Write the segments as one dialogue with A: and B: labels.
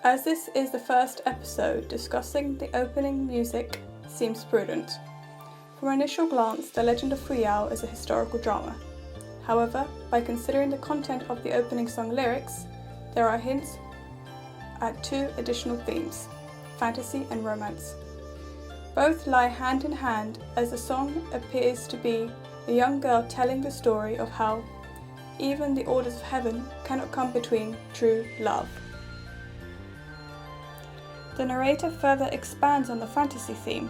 A: As this is the first episode, discussing the opening music seems prudent. From initial glance, The Legend of Fuyao is a historical drama. However, by considering the content of the opening song lyrics, there are hints at two additional themes, fantasy and romance. Both lie hand in hand, as the song appears to be a young girl telling the story of how even the orders of heaven cannot come between true love. The narrator further expands on the fantasy theme.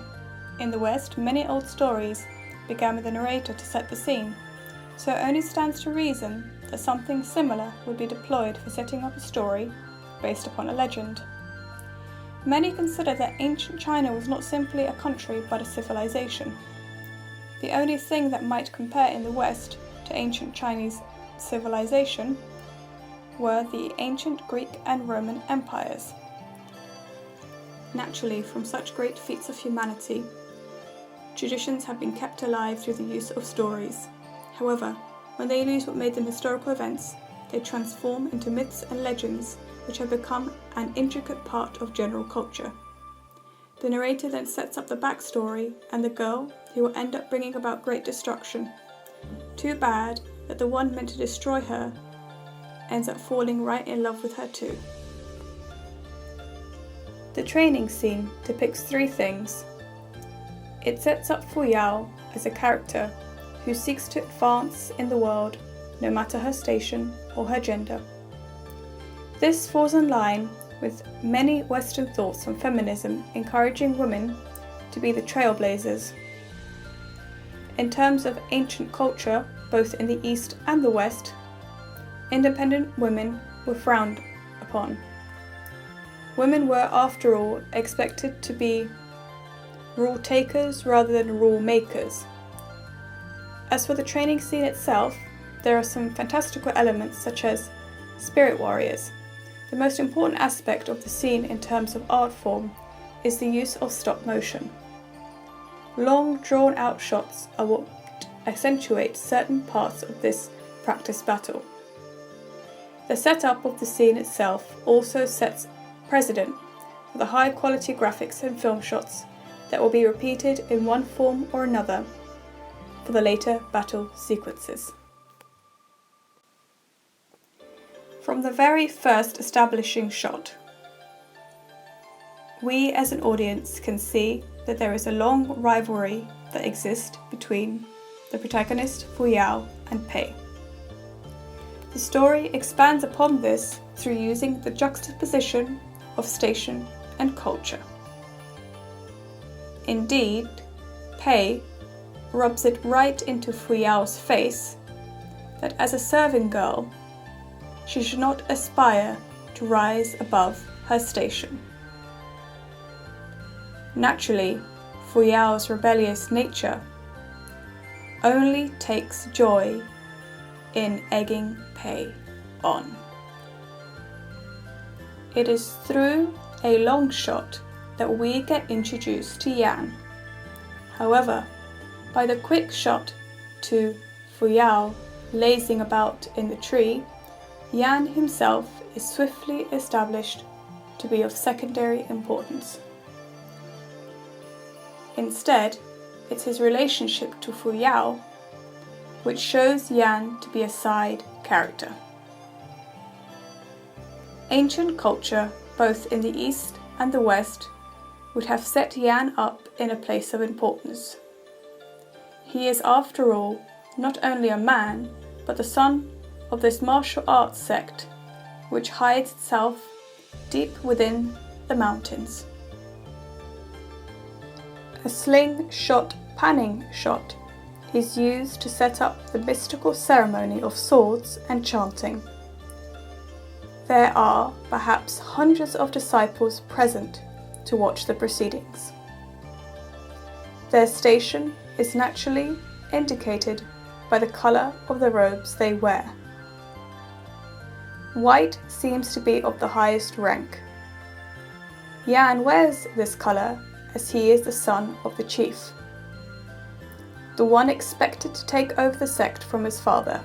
A: In the West, many old stories began with the narrator to set the scene, so it only stands to reason that something similar would be deployed for setting up a story based upon a legend. Many consider that ancient China was not simply a country but a civilization. The only thing that might compare in the West to ancient Chinese civilization were the ancient Greek and Roman empires. Naturally, from such great feats of humanity, traditions have been kept alive through the use of stories. However, when they lose what made them historical events, they transform into myths and legends which have become an intricate part of general culture. The narrator then sets up the backstory and the girl who will end up bringing about great destruction. Too bad that the one meant to destroy her ends up falling right in love with her too. The training scene depicts three things. It sets up Fuyao as a character who seeks to advance in the world no matter her station or her gender. This falls in line with many Western thoughts on feminism encouraging women to be the trailblazers. In terms of ancient culture, both in the East and the West, independent women were frowned upon. Women were, after all, expected to be rule takers rather than rule makers. As for the training scene itself, there are some fantastical elements such as spirit warriors. The most important aspect of the scene in terms of art form is the use of stop motion. Long, drawn-out shots are what accentuate certain parts of this practice battle. The setup of the scene itself also sets precedent for the high-quality graphics and film shots that will be repeated in one form or another for the later battle sequences. From the very first establishing shot, we as an audience can see that there is a long rivalry that exists between the protagonist Fuyao and Pei. The story expands upon this through using the juxtaposition of station and culture. Indeed, Pei rubs it right into Fuyao's face that as a serving girl, she should not aspire to rise above her station. Naturally, Fuyao's rebellious nature only takes joy in egging Pei on. It is through a long shot that we get introduced to Yan. However, by the quick shot to Fuyao lazing about in the tree, Yan himself is swiftly established to be of secondary importance. Instead, it's his relationship to Fuyao which shows Yan to be a side character. Ancient culture, both in the East and the West, would have set Yan up in a place of importance. He is, after all, not only a man, but the son of this martial arts sect, which hides itself deep within the mountains. A slingshot panning shot is used to set up the mystical ceremony of swords and chanting. There are perhaps hundreds of disciples present to watch the proceedings. Their station is naturally indicated by the colour of the robes they wear. White seems to be of the highest rank. Yan wears this colour as he is the son of the chief, the one expected to take over the sect from his father.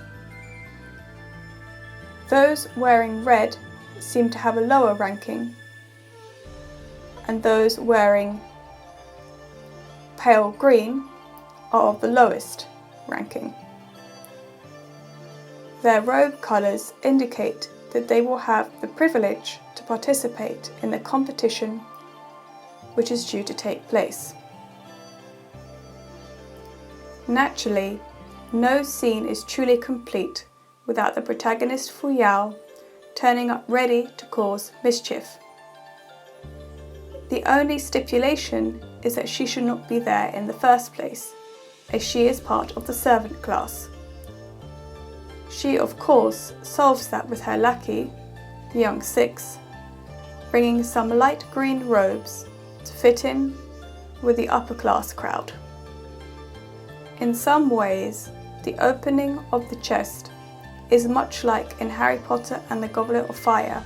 A: Those wearing red seem to have a lower ranking, and those wearing pale green are of the lowest ranking. Their robe colours indicate that they will have the privilege to participate in the competition which is due to take place. Naturally, no scene is truly complete without the protagonist Fuyao turning up ready to cause mischief. The only stipulation is that she should not be there in the first place, as she is part of the servant class. She, of course, solves that with her lackey, the young six, bringing some light green robes to fit in with the upper class crowd. In some ways, the opening of the chest is much like in Harry Potter and the Goblet of Fire,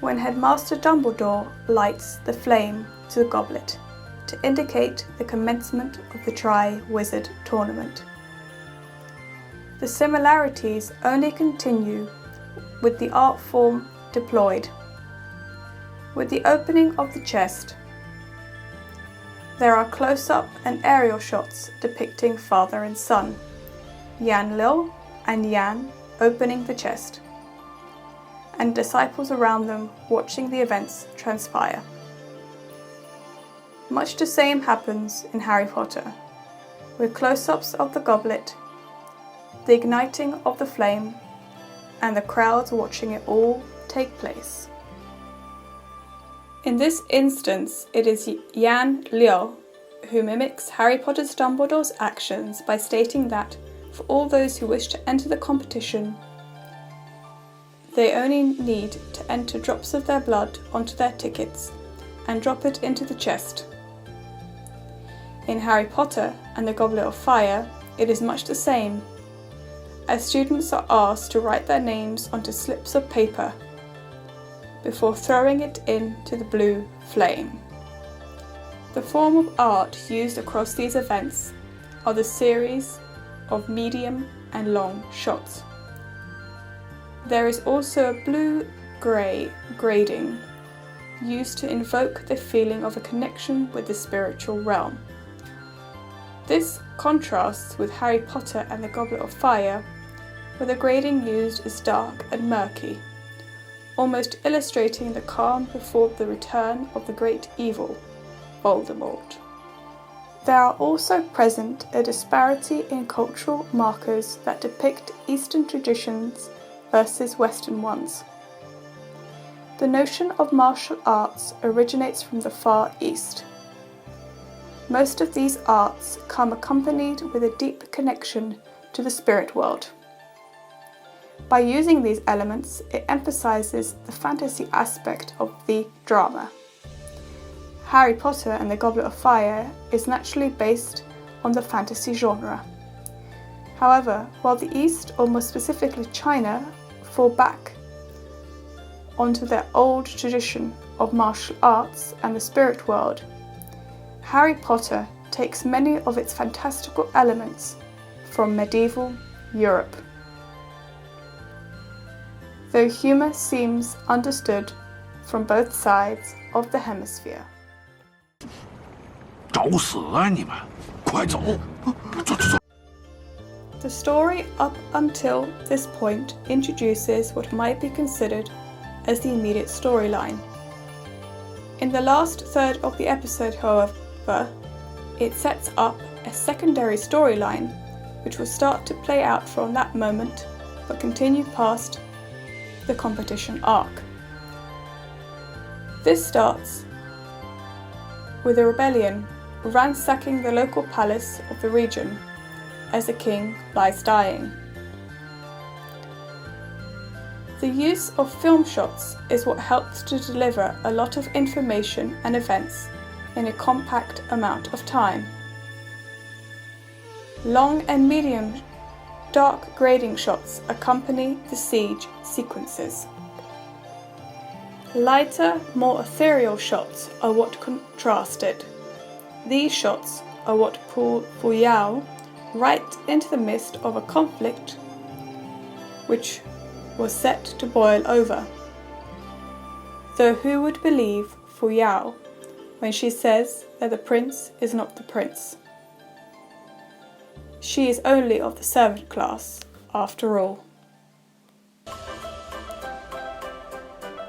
A: when Headmaster Dumbledore lights the flame to the goblet to indicate the commencement of the Tri-Wizard Tournament. The similarities only continue with the art form deployed. With the opening of the chest, there are close-up and aerial shots depicting father and son, Yan Lil and Yan opening the chest, and disciples around them watching the events transpire. Much the same happens in Harry Potter, with close-ups of the goblet, the igniting of the flame, and the crowds watching it all take place. In this instance, it is Yan Liu who mimics Harry Potter's Dumbledore's actions by stating that for all those who wish to enter the competition, they only need to enter drops of their blood onto their tickets and drop it into the chest. In Harry Potter and the Goblet of Fire, it is much the same, as students are asked to write their names onto slips of paper before throwing it into the blue flame. The form of art used across these events are the series of medium and long shots. There is also a blue-grey grading used to invoke the feeling of a connection with the spiritual realm. This contrasts with Harry Potter and the Goblet of Fire, where the grading used is dark and murky, almost illustrating the calm before the return of the great evil, Voldemort. There are also present a disparity in cultural markers that depict Eastern traditions versus Western ones. The notion of martial arts originates from the Far East. Most of these arts come accompanied with a deep connection to the spirit world. By using these elements, it emphasizes the fantasy aspect of the drama. Harry Potter and the Goblet of Fire is naturally based on the fantasy genre. However, while the East, or more specifically China, fall back onto their old tradition of martial arts and the spirit world, Harry Potter takes many of its fantastical elements from medieval Europe. Though humour seems understood from both sides of the hemisphere.
B: 找死啊你们！快走！走！
A: The story up until this point introduces what might be considered as the immediate storyline. In the last third of the episode, however, it sets up a secondary storyline which will start to play out from that moment but continue past the competition arc. This starts with a rebellion ransacking the local palace of the region as the king lies dying. The use of film shots is what helps to deliver a lot of information and events in a compact amount of time. Long and medium dark grading shots accompany the siege sequences. Lighter, more ethereal shots are what contrast it. These shots are what pull Fuyao right into the midst of a conflict which was set to boil over. Though who would believe Fuyao when she says that the prince is not the prince. She is only of the servant class, after all.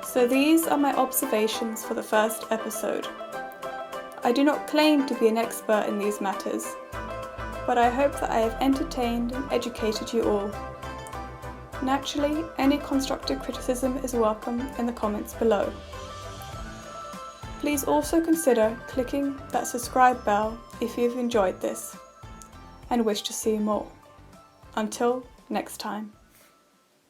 A: So these are my observations for the first episode. I do not claim to be an expert in these matters, but I hope that I have entertained and educated you all. Naturally, any constructive criticism is welcome in the comments below. Please also consider clicking that subscribe bell if you've enjoyed this and wish to see more. Until next time.